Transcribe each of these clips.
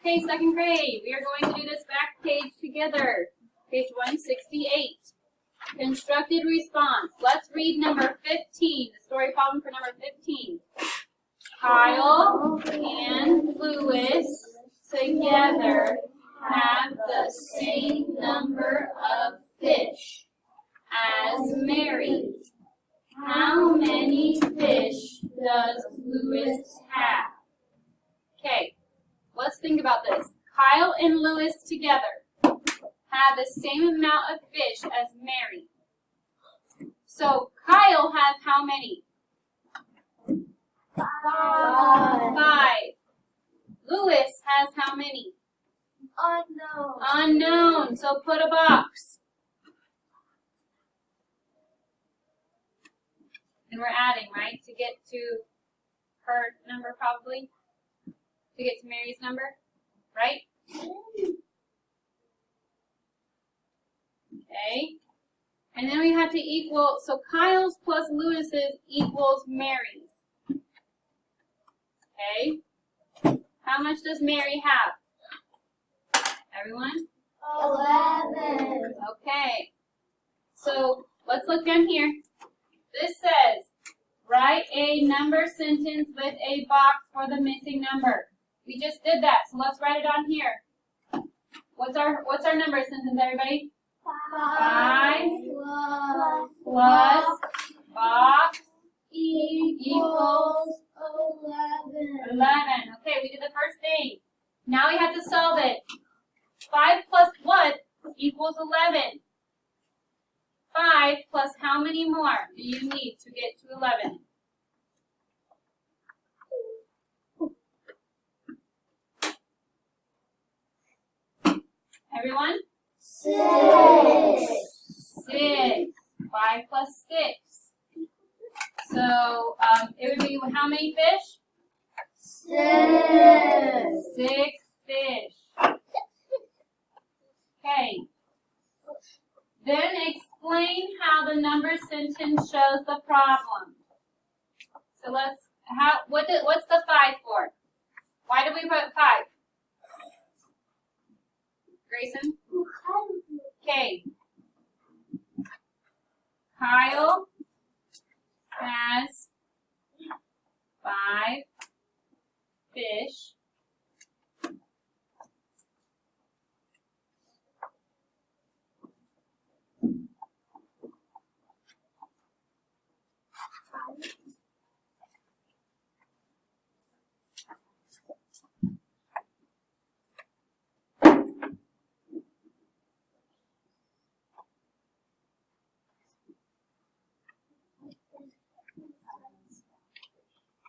Okay, second grade, we are going to do this back page together. Page 168. Constructed response. Let's read number 15, the story problem for number 15. Kyle and Lewis together have the same number of fish as Mary. How many fish does Lewis have? Okay, let's think about this. Kyle and Lewis together have the same amount of fish as Mary. So Kyle has how many? 5. Lewis has how many? Unknown. Unknown. So put a box. And we're adding, right? To get to her number probably. To get to Mary's number, right? Okay. And then we have to equal, so Kyle's plus Lewis's equals Mary's. Okay. How much does Mary have? Everyone? 11. Okay. So let's look down here. This says, write a number sentence with a box for the missing number. We just did that, so let's write it on here. What's our number sentence, everybody? 5 plus box equals 11. Okay, we did the first thing. Now we have to solve it. 5 plus what equals 11? 5 plus how many more do you need to get to 11? Everyone? 6. 6. 5 plus 6. So it would be how many fish? 6. 6 fish. Okay. Then explain how the number sentence shows the problem. So what's the 5 for? Why do we put 5? Grayson? Okay. Kyle has 5 fish.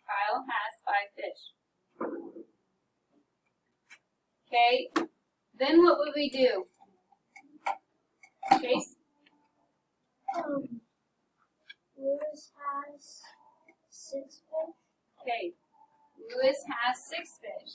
Kyle has 5 fish. Okay, then what would we do? Chase? Lewis has 6 fish. Okay, Lewis has 6 fish.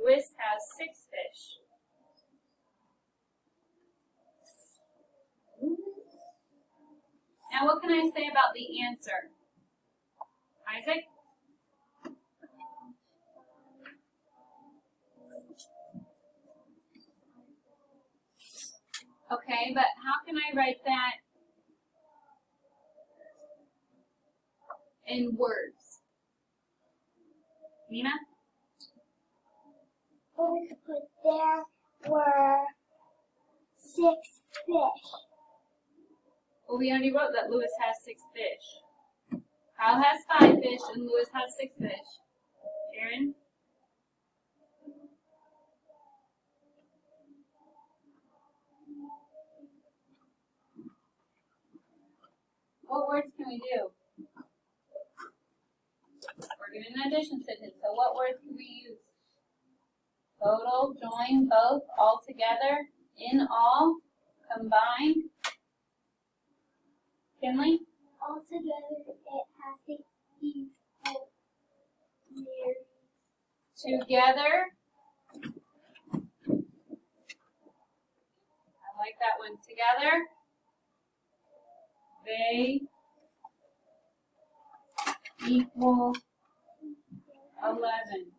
Lewis has 6 fish. Now what can I say about the answer? Isaac? Okay, but how can I write that in words? Nina? Well, we could put there were 6 fish. Well, we already wrote that Lewis has 6 fish. Kyle has 5 fish and Lewis has 6 fish. Sharon? What words can we do? We're doing an addition sentence, so what words can we use? Total, join, both, all together, in all, combined. Kinley? Altogether, it has to Together. I like that one. Together. They equal 11.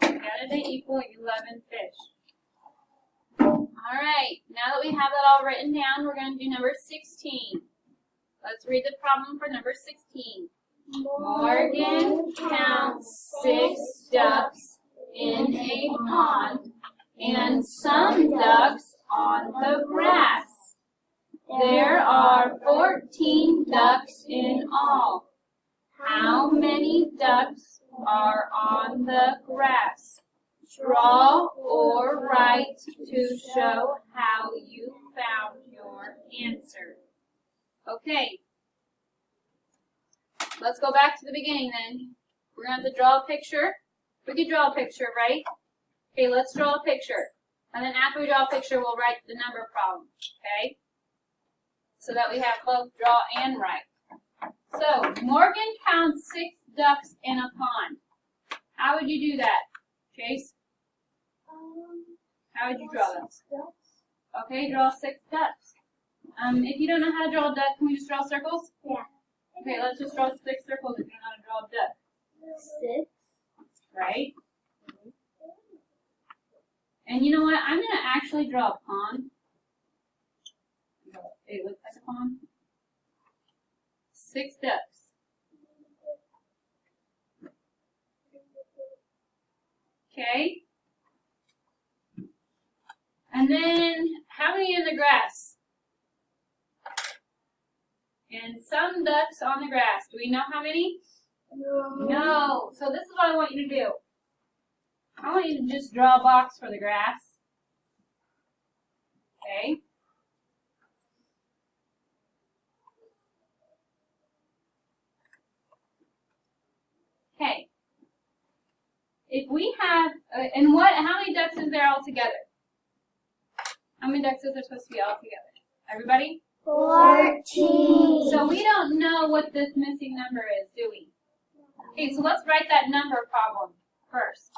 Together they equal 11 fish. All right, now that we have that all written down, we're going to do number 16. Let's read the problem for number 16. Morgan counts 6 ducks in a pond and some ducks on the grass. There are 14 ducks in all. How many ducks are on the grass? Draw or write to show how you found your answer. Okay. Let's go back to the beginning then. We're going to have to draw a picture. We could draw a picture, right? Okay, let's draw a picture. And then after we draw a picture, we'll write the number problem, okay? So that we have both draw and write. So, Morgan counts 6 ducks in a pond. How would you do that, Chase? How would you draw them? Okay, draw 6 ducks. If you don't know how to draw a duck, can we just draw circles? Yeah. Okay, let's just draw 6 circles if you don't know how to draw a duck. 6. Right? And you know what? I'm going to actually draw a pond. It looks like a pond. 6 ducks. Okay. And then, how many in the grass? And some ducks on the grass. Do we know how many? No. So this is what I want you to do. I want you to just draw a box for the grass. Okay. Okay. If we have, how many ducks is there all together? How many ducks is there supposed to be all together? Everybody? 14. So we don't know what this missing number is, do we? Okay, so let's write that number problem first.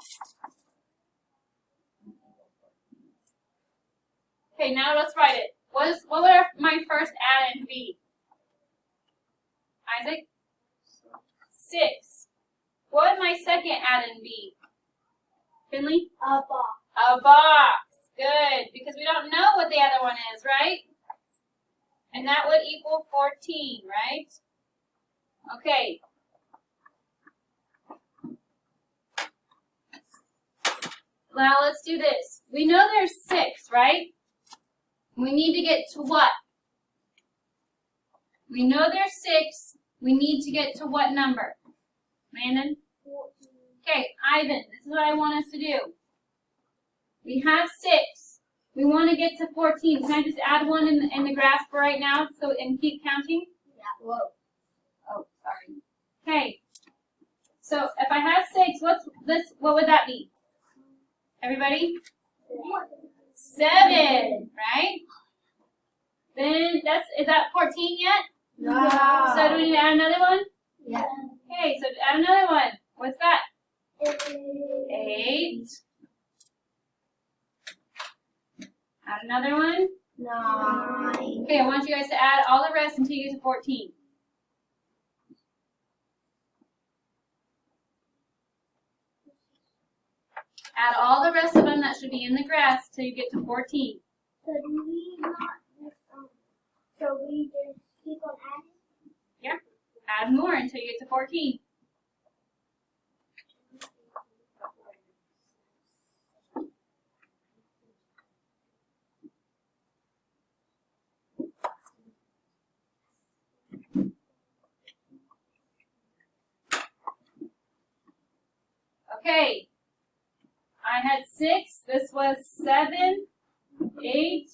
Okay, now let's write it. What would my first add-in be? Isaac? 6. What would my second add-in be? Finley? A box. A box. Good, because we don't know what the other one is, right? And that would equal 14, right? Okay. Now let's do this. We know there's 6, right? We need to get to what? We know there's 6. We need to get to what number? Landon? 14. Okay, Ivan, this is what I want us to do. We have 6. We want to get to 14. Can I just add one in the graph for right now and keep counting? Yeah. Whoa. Oh, sorry. Okay. So if I have 6, what would that be? Everybody? 7, right? Then is that 14 yet? No. So do we need to add another one? Yeah. Okay, so add another one. What's that? 8. 8. Add another one. 9. Okay, I want you guys to add all the rest until you get to 14. Add all the rest of them that should be in the grass till you get to 14. So do we not? So we just keep on adding? Yeah. Add more until you get to 14. Okay. I had 6. This was 7, 8,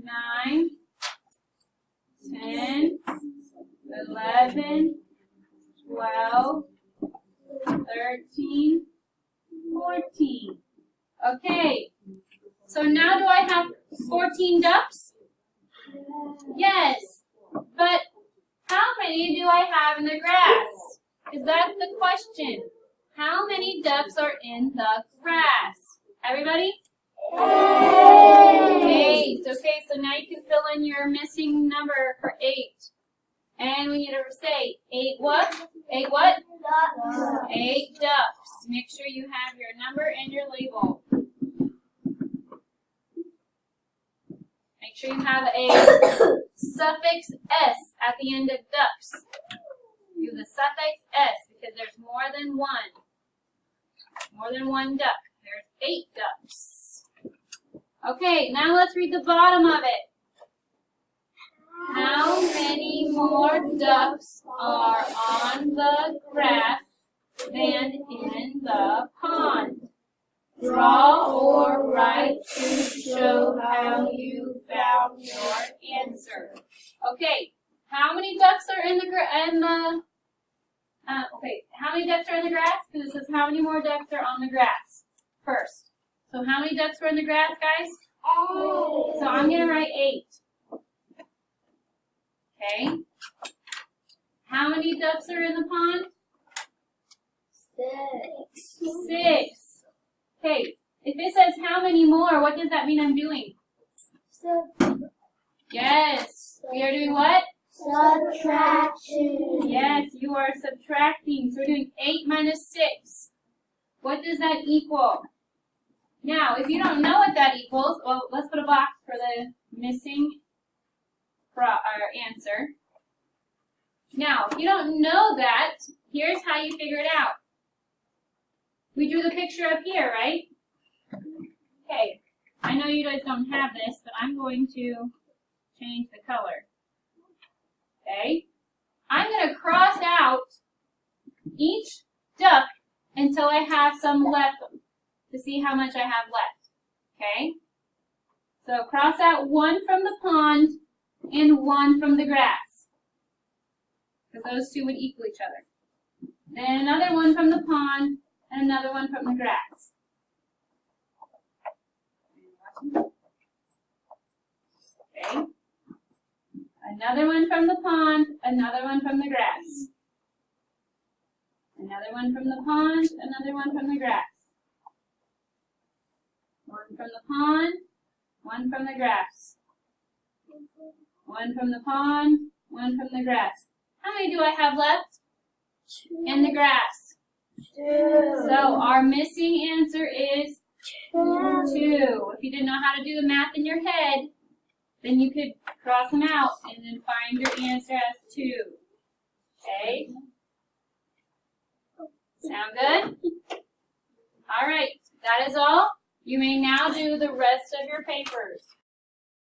9, 10, 11, 12, 13, 14. Okay. So now do I have 14 ducks? Yes. But how many do I have in the grass? Because that's the question. How many ducks are in the grass? Everybody? 8. Okay, so now you can fill in your missing number for 8. And we need to say 8 what? 8 what? 8 ducks. Make sure you have your number and your label. Make sure you have a suffix S at the end of ducks. Use the suffix S because there's more than one. More than one duck. There's 8 ducks. Okay, now let's read the bottom of it. How many more ducks are on the grass than in the pond? Draw or write to show how you found your answer. Okay, how many ducks are in the how many ducks are in the grass? Because it says how many more ducks are on the grass first. So how many ducks were in the grass, guys? 8. So I'm going to write 8. Okay. How many ducks are in the pond? 6. Okay. If it says how many more, what does that mean I'm doing? Yes. We are doing what? Subtraction. Yes, you are subtracting. So we're doing 8 minus 6. What does that equal? Now, if you don't know what that equals, well, let's put a box for the missing answer. Now, if you don't know that, here's how you figure it out. We drew the picture up here, right? Okay. I know you guys don't have this, but I'm going to change the color. Okay? I'm going to cross out each duck until I have some left to see how much I have left. Okay? So cross out 1 from the pond and 1 from the grass. Because those two would equal each other. Then another 1 from the pond and another 1 from the grass. Okay. Another 1 from the pond, another 1 from the grass. Another 1 from the pond, another 1 from the grass. 1 from the pond, 1 from the grass. 1 from the pond, 1 from the grass. How many do I have left? 2. In the grass. 2. So our missing answer is 2. 2. If you didn't know how to do the math in your head, then you could cross them out and then find your answer as 2. Okay? Sound good? All right, that is all. You may now do the rest of your papers.